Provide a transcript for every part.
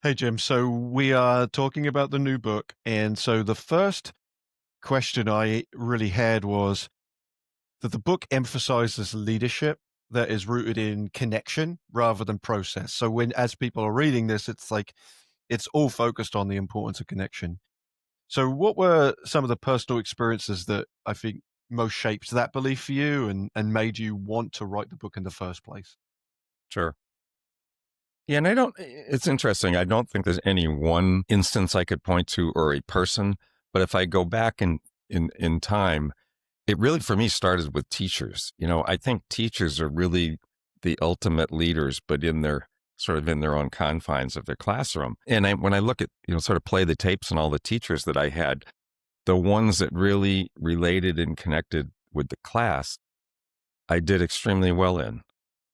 Hey, Jim. So we are talking about the new book. And so the first question I really had was that the book emphasizes leadership that is rooted in connection rather than process. So as people are reading this, it's like it's all focused on the importance of connection. So what were some of the personal experiences that I think most shaped that belief for you and made you want to write the book in the first place? Sure. Yeah, and it's interesting. I don't think there's any one instance I could point to or a person, but if I go back in time, it really for me started with teachers. I think teachers are really the ultimate leaders, but in their sort of in their own confines of their classroom. And when I look at, sort of play the tapes and all the teachers that I had, the ones that really related and connected with the class, I did extremely well in.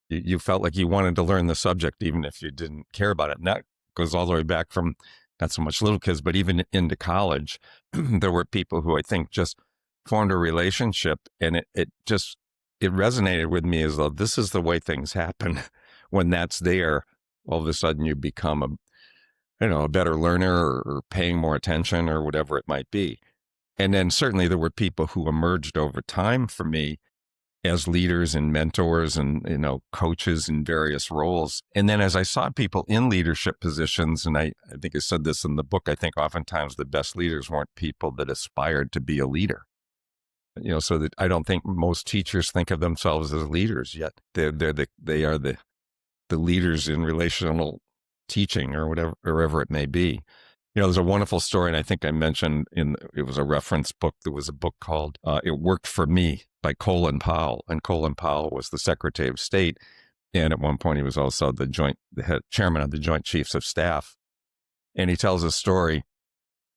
You felt like you wanted to learn the subject even if you didn't care about it. And that goes all the way back from not so much little kids, but even into college. There were people who I think just formed a relationship, and it resonated with me as though this is the way things happen. When that's there, all of a sudden you become a better learner, or paying more attention, or whatever it might be. And then certainly there were people who emerged over time for me as leaders and mentors and coaches in various roles. And then as I saw people in leadership positions, and I think I said this in the book, I think oftentimes the best leaders weren't people that aspired to be a leader. So that I don't think most teachers think of themselves as leaders yet. They are the leaders in relational teaching, or wherever it may be. There's a wonderful story, and I think I mentioned it was a reference book. There was a book called It Worked for Me by Colin Powell. And Colin Powell was the Secretary of State. And at one point, he was also the head chairman of the Joint Chiefs of Staff. And he tells a story,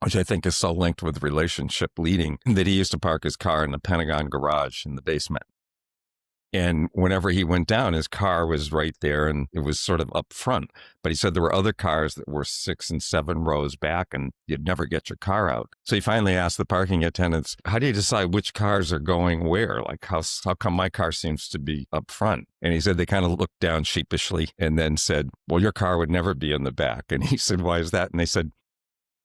which I think is so linked with relationship leading, that he used to park his car in the Pentagon garage in the basement. And whenever he went down, his car was right there and it was sort of up front. But he said there were other cars that were 6 and 7 rows back and you'd never get your car out. So he finally asked the parking attendants, how do you decide which cars are going where? Like, how come my car seems to be up front? And he said they kind of looked down sheepishly and then said, well, your car would never be in the back. And he said, why is that? And they said,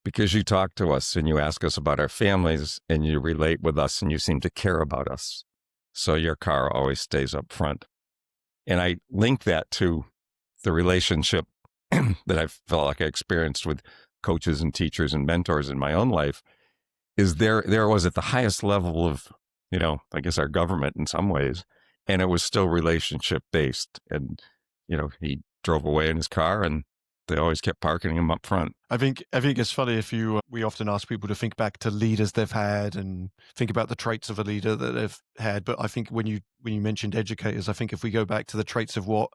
because you talk to us and you ask us about our families and you relate with us and you seem to care about us. So your car always stays up front. And I link that to the relationship that I felt like I experienced with coaches and teachers and mentors in my own life. Is there was at the highest level of, I guess our government in some ways, and it was still relationship based. And, he drove away in his car and they always kept parking him up front. I think it's funny if we often ask people to think back to leaders they've had and think about the traits of a leader that they've had. But I think when you mentioned educators, I think if we go back to the traits of what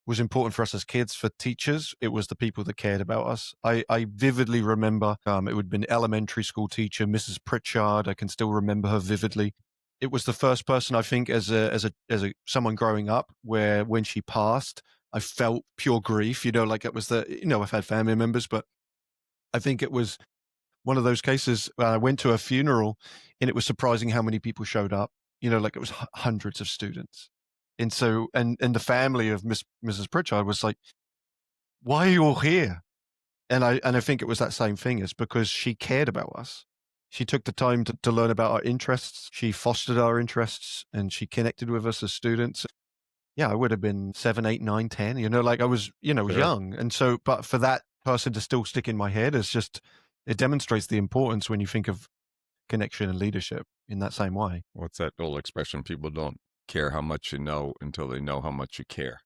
was important for us as kids, for teachers, it was the people that cared about us. I vividly remember it would have been elementary school teacher, Mrs. Pritchard. I can still remember her vividly. It was the first person I think as a someone growing up where when she passed, I felt pure grief. Like it was I've had family members, but I think it was one of those cases. I went to a funeral, and it was surprising how many people showed up. Like it was hundreds of students, and so and the family of Mrs. Pritchard was like, "Why are you all here?" And I think it was that same thing. It's because she cared about us. She took the time to learn about our interests. She fostered our interests, and she connected with us as students. Yeah, I would have been 7, 8, 9, 10. Like I was, Sure. young, and so, but for that person to still stick in my head, it demonstrates the importance when you think of connection and leadership in that same way. What's that old expression? People don't care how much you know until they know how much you care.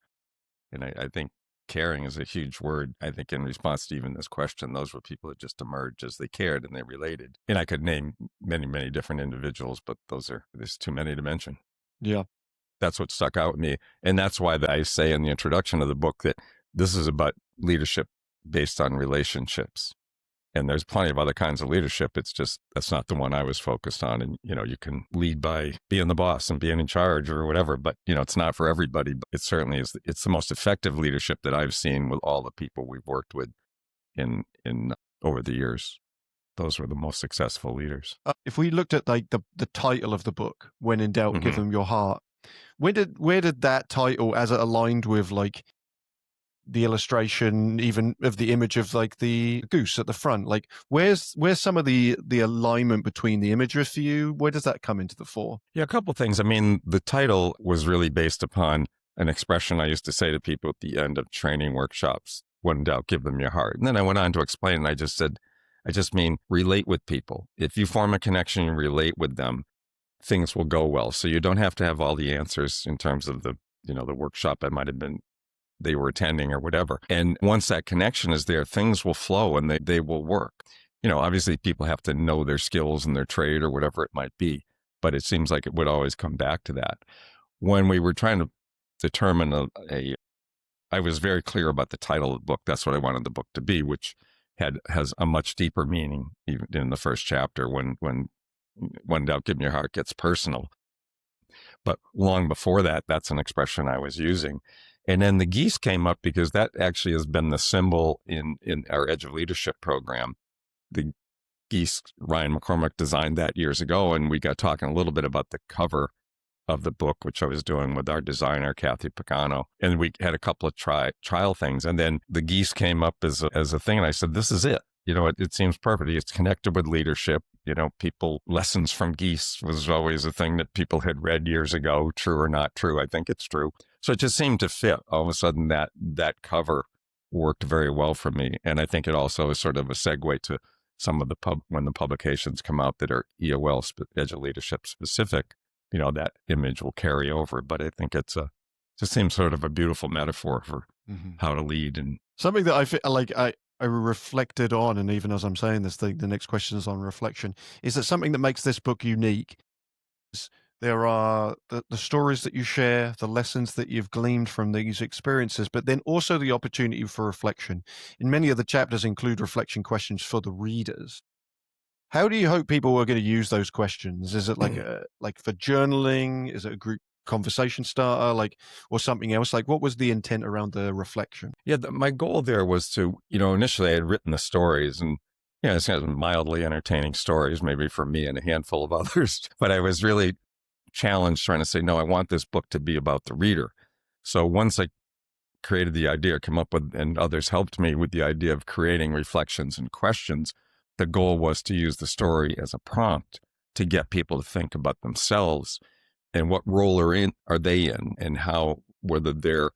And I think caring is a huge word. I think in response to even this question, those were people that just emerged as they cared and they related. And I could name many, many different individuals, but there's too many to mention. Yeah. That's what stuck out with me. And that's why I say in the introduction of the book that this is about leadership based on relationships. And there's plenty of other kinds of leadership. It's just, that's not the one I was focused on. And, you can lead by being the boss and being in charge or whatever, but, it's not for everybody. But it certainly is. It's the most effective leadership that I've seen with all the people we've worked with in over the years. Those were the most successful leaders. If we looked at like the title of the book, "When in Doubt, Give Mm-hmm. Them Your Heart," where did that title, as it aligned with like the illustration, even of the image of like the goose at the front. Like, where's some of the alignment between the imagery for you? Where does that come into the fore? Yeah, a couple of things. I mean, the title was really based upon an expression I used to say to people at the end of training workshops: when in doubt, give them your heart. And then I went on to explain, and I just said, I just mean relate with people. If you form a connection and relate with them, things will go well. So you don't have to have all the answers in terms of the, the workshop I might have been they were attending or whatever. And once that connection is there, things will flow and they will work. Obviously people have to know their skills and their trade or whatever it might be, but it seems like it would always come back to that. When we were trying to determine I was very clear about the title of the book. That's what I wanted the book to be, which has a much deeper meaning even in the first chapter when doubt, give me your heart gets personal. But long before that, that's an expression I was using. And then the geese came up because that actually has been the symbol in our Edge of Leadership program. The geese, Ryan McCormick designed that years ago. And we got talking a little bit about the cover of the book, which I was doing with our designer, Kathy Picano. And we had a couple of trial things. And then the geese came up as a thing. And I said, this is it. It seems perfect. It's connected with leadership. Lessons from geese was always a thing that people had read years ago, true or not true. I think it's true. So it just seemed to fit. All of a sudden that cover worked very well for me. And I think it also is sort of a segue to some of when the publications come out that are EOL, Edge of Leadership specific, that image will carry over. But I think just seems sort of a beautiful metaphor for how to lead. And something that I feel like I reflected on, and even as I'm saying this, the next question is on reflection, is that something that makes this book unique is there are the stories that you share, the lessons that you've gleaned from these experiences, but then also the opportunity for reflection. And many of the chapters include reflection questions for the readers. How do you hope people are going to use those questions? Is it like for journaling? Is it a group conversation starter, or something else? What was the intent around the reflection? Yeah, my goal there was to, initially I had written the stories, and it's kind of mildly entertaining stories, maybe for me and a handful of others. But I was really challenged trying to say, no, I want this book to be about the reader. So once I created the idea, come up with, and others helped me with the idea of creating reflections and questions, the goal was to use the story as a prompt to get people to think about themselves and what role are they in, and how, whether they're,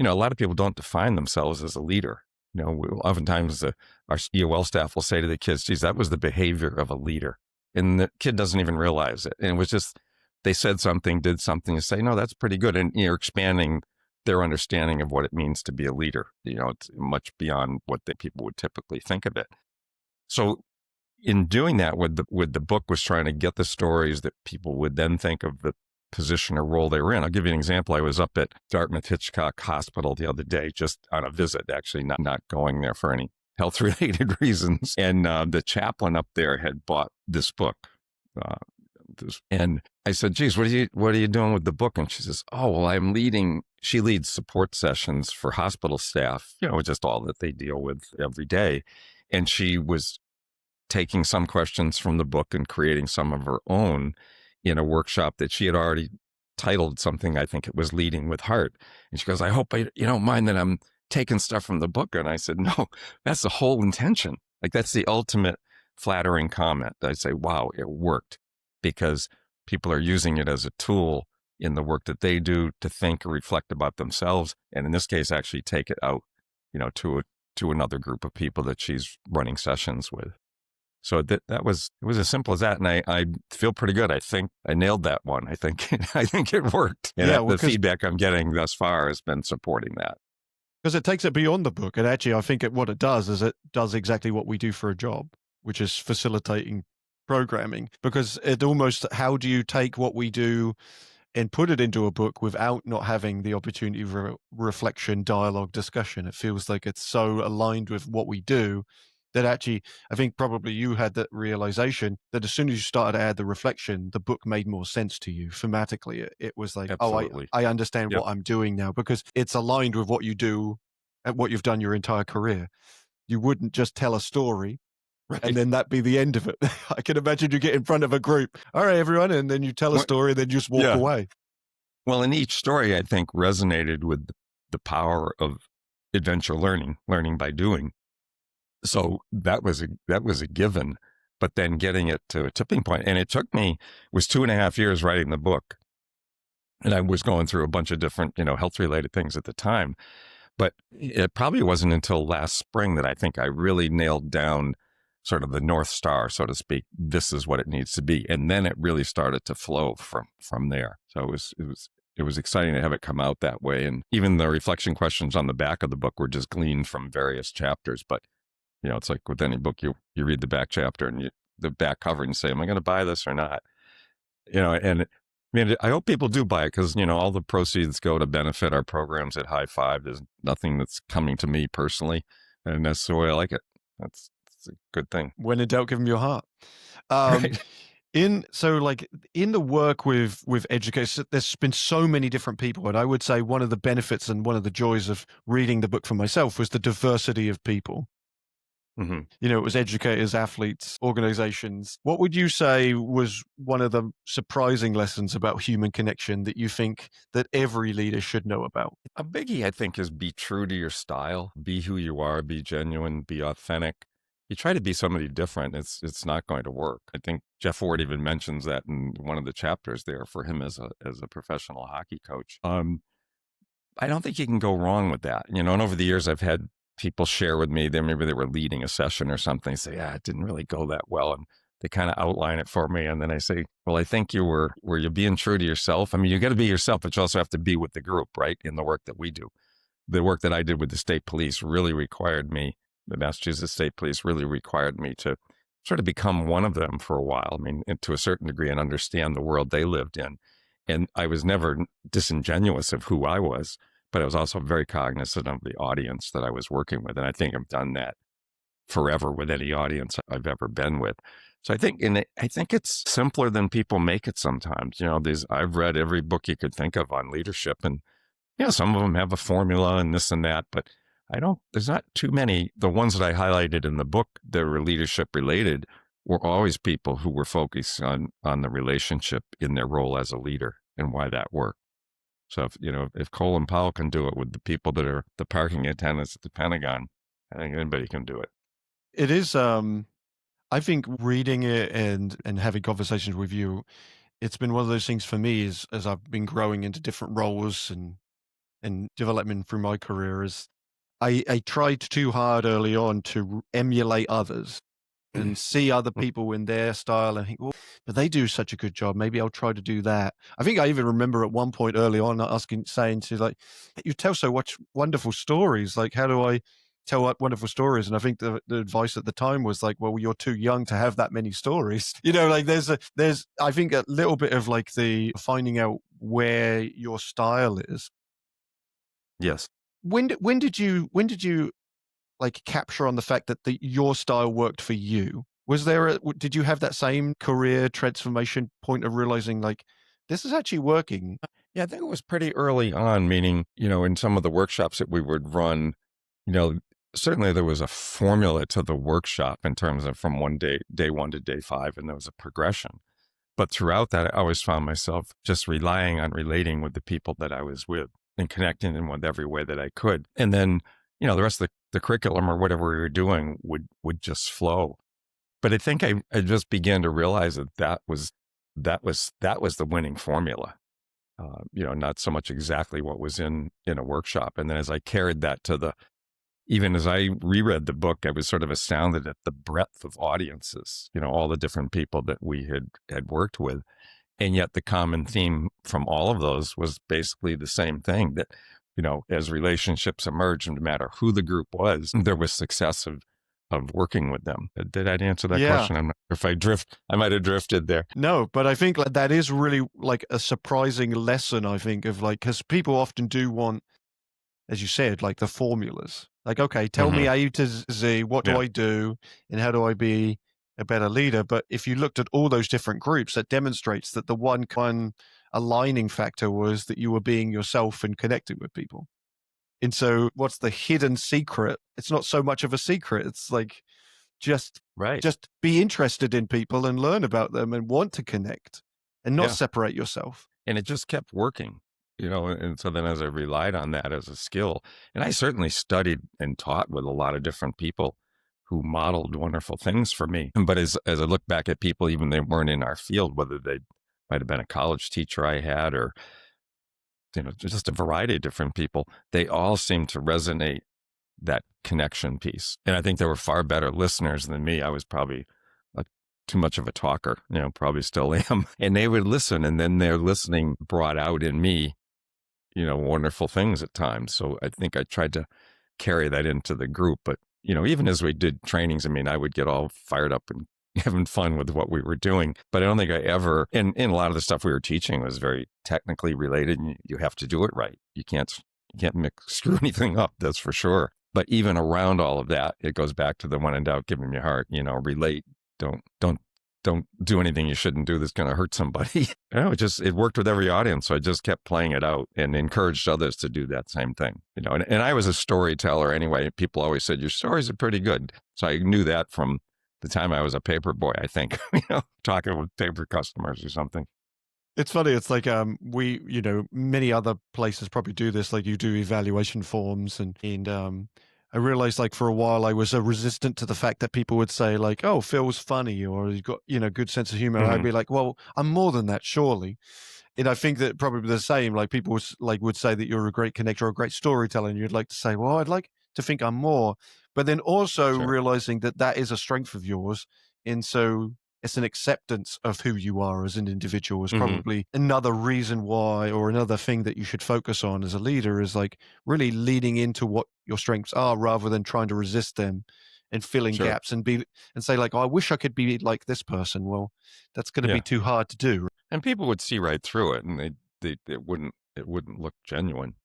a lot of people don't define themselves as a leader. Oftentimes our EOL staff will say to the kids, geez, that was the behavior of a leader. And the kid doesn't even realize it. And it was just, they said something, did something, and say, no, that's pretty good. And you're expanding their understanding of what it means to be a leader. It's much beyond what people would typically think of it. So in doing that with the book was trying to get the stories that people would then think of the position or role they were in. I'll give you an example. I was up at Dartmouth Hitchcock Hospital the other day, just on a visit, actually not going there for any health-related reasons. And the chaplain up there had bought this book. And I said, geez, what are you doing with the book? And she says, oh, well, she leads support sessions for hospital staff, just all that they deal with every day. And she was taking some questions from the book and creating some of her own in a workshop that she had already titled something. I think it was Leading with Heart. And she goes, I hope you don't mind that I'm taking stuff from the book. And I said, no, that's the whole intention. That's the ultimate flattering comment. I say, wow, it worked, because people are using it as a tool in the work that they do to think or reflect about themselves. And in this case, actually take it out, to another group of people that she's running sessions with. So it was as simple as that. And I feel pretty good. I think I nailed that one. I think it worked. And the feedback I'm getting thus far has been supporting that. Because it takes it beyond the book. And actually, I think what it does is it does exactly what we do for a job, which is facilitating programming. Because it almost, how do you take what we do and put it into a book without not having the opportunity for reflection, dialogue, discussion? It feels like it's so aligned with what we do that actually, I think probably you had that realization that as soon as you started to add the reflection, the book made more sense to you thematically. It was like, absolutely. I understand what I'm doing now, because it's aligned with what you do and what you've done your entire career. You wouldn't just tell a story, right, and then that be the end of it. I can imagine you get in front of a group, all right, everyone, and then you tell a story and then you just walk away. Well, in each story, I think resonated with the power of adventure learning by doing. So that was a given. But then getting it to a tipping point, and it took me, was 2.5 years writing the book. And I was going through a bunch of different, health related things at the time. But it probably wasn't until last spring that I think I really nailed down sort of the North Star, so to speak. This is what it needs to be. And then it really started to flow from there. So it was exciting to have it come out that way. And even the reflection questions on the back of the book were just gleaned from various chapters. But, it's like with any book, you read the back chapter and the back cover and say, am I going to buy this or not? And I mean, I hope people do buy it because, all the proceeds go to benefit our programs at High Five. There's nothing that's coming to me personally. And that's the way I like it. That's a good thing. When in doubt, give them your heart. Um, Right. in the work with educators, there's been so many different people, and I would say one of the benefits and one of the joys of reading the book for myself was the diversity of people. Mm-hmm. It was educators, athletes, organizations. What would you say was one of the surprising lessons about human connection that you think that every leader should know about? A biggie, I think, is be true to your style, be who you are, be genuine, be authentic. You try to be somebody different, it's not going to work. I think Jeff Ward even mentions that in one of the chapters there for him as a professional hockey coach. I don't think you can go wrong with that. And over the years, I've had people share with me that maybe they were leading a session or something, say, yeah, it didn't really go that well. And they kind of outline it for me. And then I say, well, I think were you being true to yourself? I mean, you got to be yourself, but you also have to be with the group, right? In the work that we do. The work that I did with the state police really required me, the Massachusetts State Police really required me to sort of become one of them for a while. I mean, and to a certain degree, and understand the world they lived in. And I was never disingenuous of who I was, but I was also very cognizant of the audience that I was working with. And I think I've done that forever with any audience I've ever been with. So I think it's simpler than people make it sometimes. I've read every book you could think of on leadership, and some of them have a formula and this and that, but there's not too many. The ones that I highlighted in the book that were leadership related were always people who were focused on the relationship in their role as a leader and why that worked. So if Colin Powell can do it with the people that are the parking attendants at the Pentagon, I think anybody can do it. It is, I think reading it and having conversations with you, it's been one of those things for me as I've been growing into different roles and development through my career is I tried too hard early on to emulate others and see other people in their style and think, well, but they do such a good job. Maybe I'll try to do that. I think I even remember at one point early on saying to like, you tell so much wonderful stories. Like, how do I tell wonderful stories? And I think the advice at the time was like, well, you're too young to have that many stories. Like there's, I think a little bit of like the finding out where your style is. Yes. When did you like capture on the fact that your style worked for you? Did you have that same career transformation point of realizing like this is actually working? Yeah, I think it was pretty early on, meaning, in some of the workshops that we would run, certainly there was a formula to the workshop in terms of from day one to day 5, and there was a progression. But throughout that, I always found myself just relying on relating with the people that I was with and connecting them with every way that I could. And then, the rest of the curriculum or whatever we were doing would just flow. But I think I just began to realize that was the winning formula. Not so much exactly what was in a workshop. And then as I carried that even as I reread the book, I was sort of astounded at the breadth of audiences, all the different people that we had worked with. And yet the common theme from all of those was basically the same thing, that, as relationships emerged, no matter who the group was, there was success of working with them. Did I answer that Yeah. question? I'm not sure if I might have drifted there. No, but I think like that is really like a surprising lesson, I think, of like, because people often do want, as you said, like the formulas. Like, okay, tell me A to Z, what do Yeah. I do and how do I be a better leader? But if you looked at all those different groups, that demonstrates that the one aligning factor was that you were being yourself and connecting with people. And so what's the hidden secret? It's not so much of a secret. It's like just Right. just be interested in people and learn about them and want to connect and not Yeah. separate yourself. And it just kept working. and so then as I relied on that as a skill, and I certainly studied and taught with a lot of different people who modeled wonderful things for me. But as I look back at people, even they weren't in our field, whether they might have been a college teacher I had or, just a variety of different people, they all seemed to resonate that connection piece. And I think they were far better listeners than me. I was probably a, too much of a talker, probably still am. And they would listen, and then their listening brought out in me, wonderful things at times. So I think I tried to carry that into the group. But, even as we did trainings, I mean, I would get all fired up and having fun with what we were doing. But I don't think I ever, and a lot of the stuff we were teaching was very technically related, and you have to do it right. You can't screw anything up, that's for sure. But even around all of that, it goes back to the when in doubt, give them your heart, relate. Don't do anything you shouldn't do that's going to hurt somebody. It worked with every audience. So I just kept playing it out and encouraged others to do that same thing, and I was a storyteller anyway. People always said, your stories are pretty good. So I knew that from the time I was a paper boy, I think, talking with paper customers or something. It's funny. It's like we, many other places probably do this. Like you do evaluation forms, and I realized like for a while I was resistant to the fact that people would say like, "Oh, Phil's funny," or "He's got good sense of humor." I'd Hmm. be like, "Well, I'm more than that, surely." And I think that probably the same. Like people would say that you're a great connector or a great storyteller, and you'd like to say, "Well, I'd like to think I'm more," but then also Sure. realizing that that is a strength of yours, and so it's an acceptance of who you are as an individual is Hmm. probably another reason why, or another thing that you should focus on as a leader is like really leading into what your strengths are rather than trying to resist them and filling Sure. gaps and say like, oh, I wish I could be like this person. Well, that's going to be Yeah. too hard to do. And people would see right through it, and it wouldn't look genuine.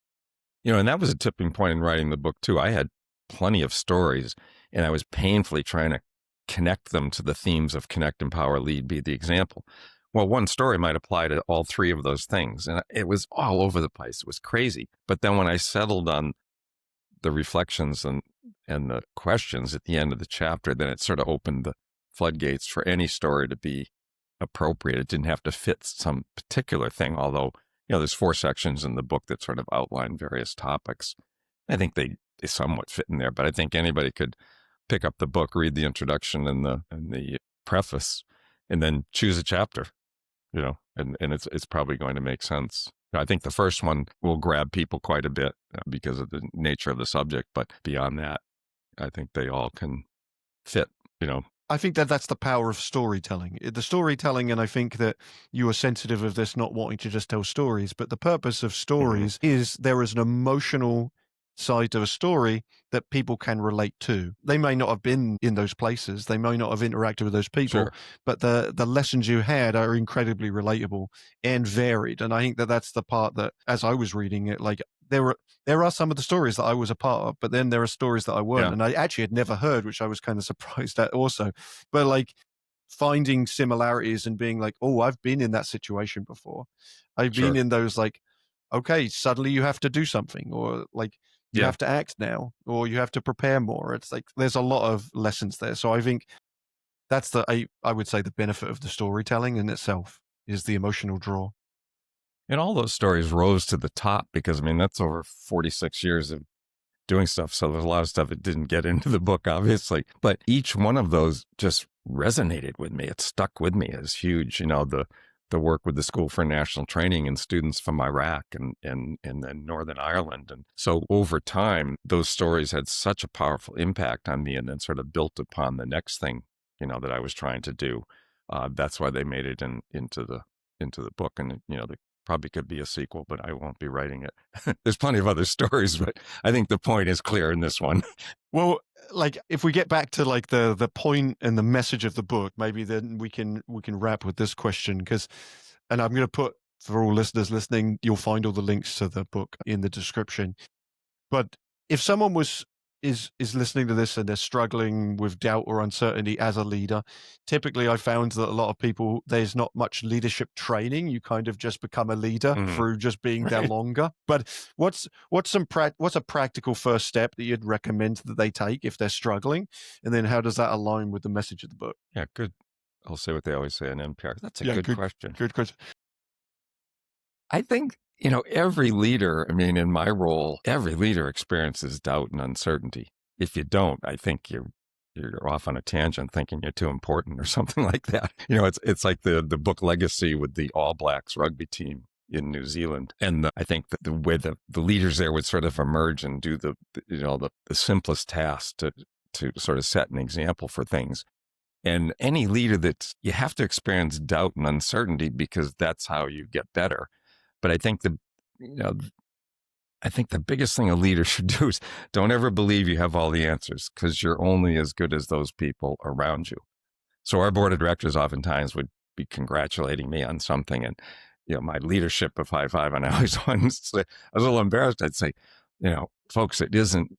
And that was a tipping point in writing the book too. I had plenty of stories, and I was painfully trying to connect them to the themes of connect, empower, lead, be the example. Well, one story might apply to all three of those things, and it was all over the place. It was crazy. But then when I settled on the reflections and the questions at the end of the chapter, then it sort of opened the floodgates for any story to be appropriate. It didn't have to fit some particular thing, although, there's 4 sections in the book that sort of outline various topics. I think they somewhat fit in there, but I think anybody could pick up the book, read the introduction and the preface, and then choose a chapter, and it's probably going to make sense. I think the first one will grab people quite a bit because of the nature of the subject, but beyond that, I think they all can fit, you know. I think that that's the power of storytelling. The storytelling, and I think that you are sensitive of this not wanting to just tell stories, but the purpose of Hmm. stories is there is an emotional side of a story that people can relate to. They may not have been in those places, they may not have interacted with those people, Sure. but the lessons you had are incredibly relatable and varied. And I think that that's the part that, as I was reading it, like there are some of the stories that I was a part of, but then there are stories that I weren't, Yeah. and I actually had never heard, which I was kind of surprised at also. But like finding similarities and being like, oh, I've been in that situation before. I've been Sure. in those like, okay, suddenly you have to do something, or like you Yeah. have to act now, or you have to prepare more. It's like there's a lot of lessons there. So I think that's I would say the benefit of the storytelling in itself is the emotional draw. And all those stories rose to the top because, I mean, that's over 46 years of doing stuff. So there's a lot of stuff that didn't get into the book, obviously. But each one of those just resonated with me. It stuck with me as huge. The work with the School for National Training and students from Iraq and then Northern Ireland. And so over time, those stories had such a powerful impact on me and then sort of built upon the next thing, that I was trying to do. That's why they made it into the book. And, there probably could be a sequel, but I won't be writing it. There's plenty of other stories, but I think the point is clear in this one. Well, like if we get back to like the point and the message of the book, maybe then we can wrap with this question because, and I'm going to put for all listeners listening, you'll find all the links to the book in the description. But if someone is listening to this and they're struggling with doubt or uncertainty as a leader, typically I found that a lot of people there's not much leadership training. You kind of just become a leader Mhm. through just being there Right. longer. But what's a practical first step that you'd recommend that they take if they're struggling? And then how does that align with the message of the book? Yeah, good. I'll say what they always say in NPR. That's a Yeah, good good question. good question. I think every leader, I mean, in my role, every leader experiences doubt and uncertainty. If you don't, I think you're off on a tangent thinking you're too important or something like that. It's like the book Legacy with the All Blacks rugby team in New Zealand. And I think that the way the leaders there would sort of emerge and do the simplest task to sort of set an example for things. And any leader you have to experience doubt and uncertainty because that's how you get better. But you know, I think the biggest thing a leader should do is don't ever believe you have all the answers because you're only as good as those people around you. So our board of directors oftentimes would be congratulating me on something, and my leadership of high five, and I always wanted to say, I was a little embarrassed. I'd say, folks, it isn't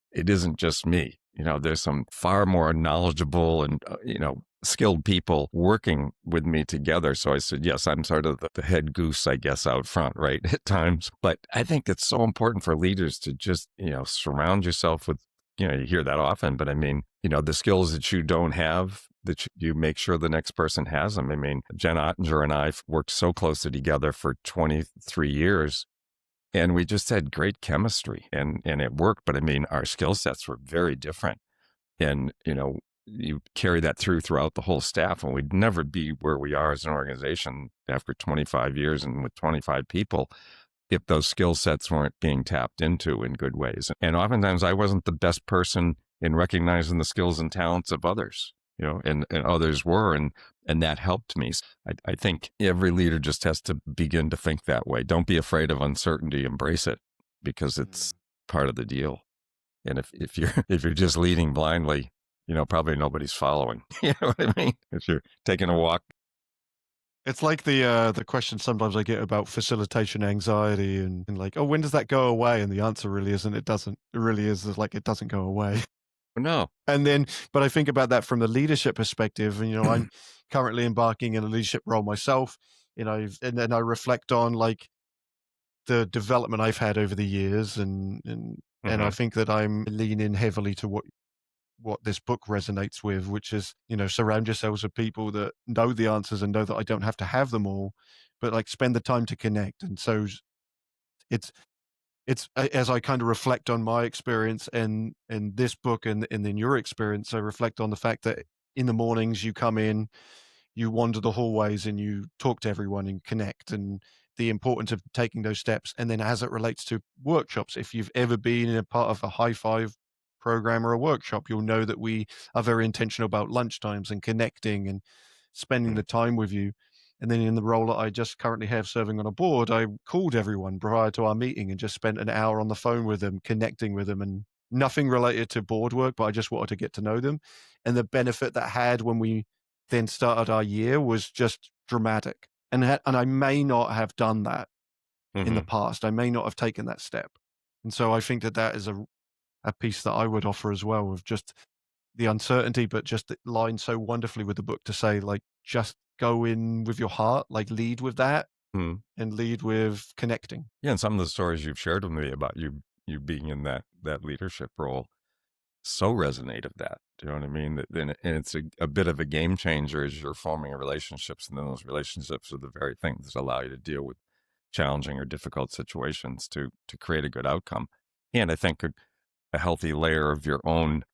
just me. There's some far more knowledgeable and skilled people working with me together. So I said, yes, I'm sort of the head goose, I guess, out front, right, at times. But I think it's so important for leaders to just surround yourself with, you hear that often, but I mean, the skills that you don't have, that you make sure the next person has them. I mean, Jen Ottinger and I worked so closely together for 23 years, and we just had great chemistry, and it worked. But I mean, our skill sets were very different. And, you carry that throughout the whole staff, and we'd never be where we are as an organization after 25 years and with 25 people if those skill sets weren't being tapped into in good ways. And oftentimes I wasn't the best person in recognizing the skills and talents of others, and others were, and that helped me. I think every leader just has to begin to think that way. Don't be afraid of uncertainty, embrace it, because it's part of the deal. And if you're if you're just leading blindly, probably nobody's following. You know what I mean? If you're taking a walk. It's like the question sometimes I get about facilitation anxiety and like, oh, when does that go away? And the answer really isn't. It doesn't. It really is like it doesn't go away. No. And then, but I think about that from the leadership perspective, and I'm currently embarking in a leadership role myself. And then I reflect on like the development I've had over the years, and I Mm-hmm. think that I'm leaning heavily to what this book resonates with, which is, surround yourselves with people that know the answers and know that I don't have to have them all, but like spend the time to connect. And so it's as I kind of reflect on my experience and this book and then your experience, I reflect on the fact that in the mornings you come in, you wander the hallways and you talk to everyone and connect, and the importance of taking those steps. And then as it relates to workshops, if you've ever been in a part of a high five program or a workshop, you'll know that we are very intentional about lunchtimes and connecting and spending the time with you. And then in the role that I just currently have serving on a board, I called everyone prior to our meeting and just spent an hour on the phone with them, connecting with them, and nothing related to board work, but I just wanted to get to know them. And the benefit that had when we then started our year was just dramatic. And I may not have done that in the Mm-hmm. past. I may not have taken that step. And so I think that that is a piece that I would offer as well, of just the uncertainty, but just it lines so wonderfully with the book to say, like, just go in with your heart, like lead with that Mm-hmm. and lead with connecting. Yeah, and some of the stories you've shared with me about you being in that leadership role so resonate of that. Do you know what I mean? And it's a bit of a game changer as you're forming relationships, and then those relationships are the very things that allow you to deal with challenging or difficult situations to create a good outcome. And I think a healthy layer of your own,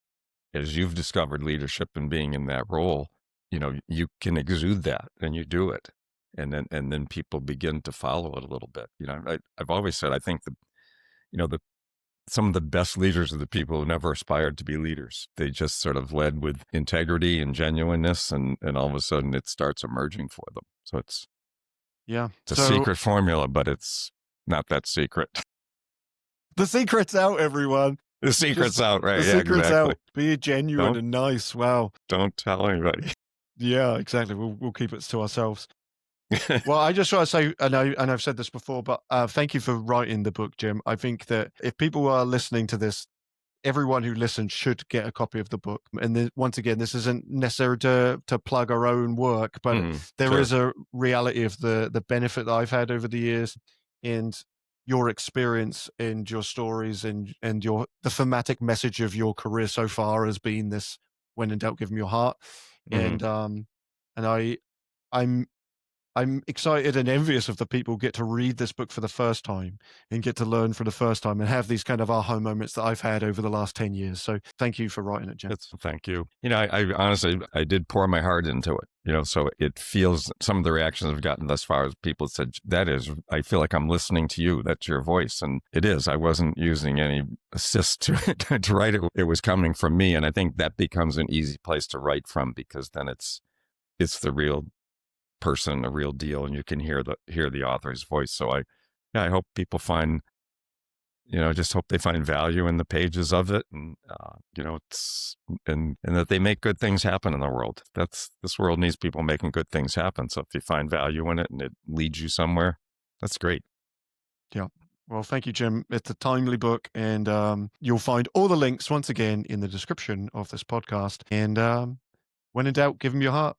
as you've discovered leadership and being in that role, you can exude that and you do it. And then people begin to follow it a little bit. I've always said, I think the some of the best leaders are the people who never aspired to be leaders. They just sort of led with integrity and genuineness, and all of a sudden it starts emerging for them. So Yeah. it's a So secret formula, but it's not that secret. the secret's out, everyone. The secret's Just out, the right? Yeah, secret's exactly. out. Be genuine Don't and nice. Wow. don't tell anybody. Yeah, exactly. We'll keep it to ourselves. Well, I just want to say, and I've said this before, but thank you for writing the book, Jim. I think that if people are listening to this, everyone who listens should get a copy of the book. And once again, this isn't necessary to plug our own work, but there Sure. is a reality of the benefit that I've had over the years, and your experience and your stories and the thematic message of your career so far has been this: when in doubt, give them your heart. Hmm. And and I'm I'm excited and envious of the people who get to read this book for the first time and get to learn for the first time and have these kind of aha moments that I've had over the last 10 years. So thank you for writing it, Jim. It's thank you. I honestly, I did pour my heart into it, so it feels some of the reactions I've gotten thus far is people said, I feel like I'm listening to you. That's your voice. And it is. I wasn't using any assist to write it. It was coming from me. And I think that becomes an easy place to write from because then it's the real person, a real deal, and you can hear the author's voice. So I hope people find, just hope they find value in the pages of it, and it's and that they make good things happen in the world. This world needs people making good things happen. So if you find value in it and it leads you somewhere, that's great. Yeah. Well, thank you, Jim. It's a timely book, and you'll find all the links once again in the description of this podcast. And when in doubt, give them your heart.